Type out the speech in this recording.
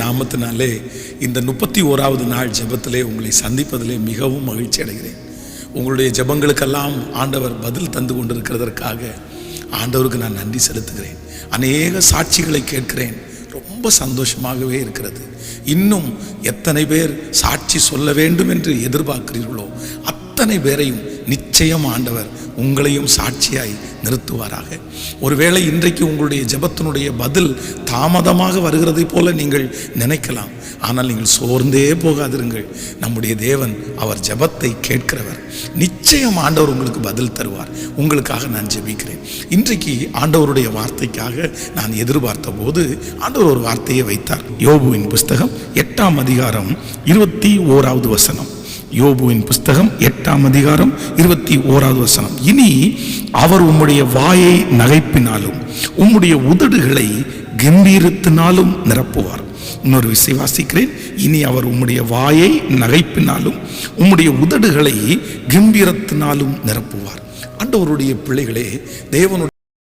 நாமத்தினாலே இந்த 31வது நாள் ஜெபத்திலே உங்களை சந்திப்பதிலே மிகவும் மகிழ்ச்சி அடைகிறேன். உங்களுடைய ஜெபங்களுக்கெல்லாம் ஆண்டவர் பதில் தந்து கொண்டிருக்கிறதற்காக ஆண்டவருக்கு நான் நன்றி செலுத்துகிறேன். அநேக சாட்சிகளை கேட்கிறேன். ரொம்ப சந்தோஷமாகவே இருக்கிறது. இன்னும் எத்தனை பேர் சாட்சி சொல்ல வேண்டும் என்று எதிர்பார்க்கிறீர்களோ அத்தனை பேரையும் நிச்சயம் ஆண்டவர் உங்களையும் சாட்சியாய் நிறுத்துவாராக. ஒருவேளை இன்றைக்கு உங்களுடைய ஜெபத்தினுடைய பதில் தாமதமாக வருகிறதை போல நீங்கள் நினைக்கலாம். ஆனால் நீங்கள் சோர்ந்தே போகாதிருங்கள். நம்முடைய தேவன் அவர் ஜெபத்தை கேட்கிறவர். நிச்சயம் ஆண்டவர் உங்களுக்கு பதில் தருவார். உங்களுக்காக நான் ஜெபிக்கிறேன். இன்றைக்கு ஆண்டவருடைய வார்த்தைக்காக நான் எதிர்பார்த்த போது ஆண்டவர் ஒரு வார்த்தையை வைத்தார். யோபுவின் புஸ்தகம் 8ஆம் அதிகாரம் 21வது வசனம். யோபுவின் புஸ்தகம் 8ஆம் அதிகாரம் 21வது வசனம். இனி அவர் உம்முடைய வாயை நகைப்பினாலும் உம்முடைய உதடுகளை கம்பீரத்தினாலும் நிரப்புவார். இன்னொரு விஷயம் வாசிக்கிறேன். இனி அவர் உம்முடைய வாயை நகைப்பினாலும் உம்முடைய உதடுகளை கம்பீரத்தினாலும் நிரப்புவார். ஆண்டவருடைய பிள்ளைகளே, தேவனுடைய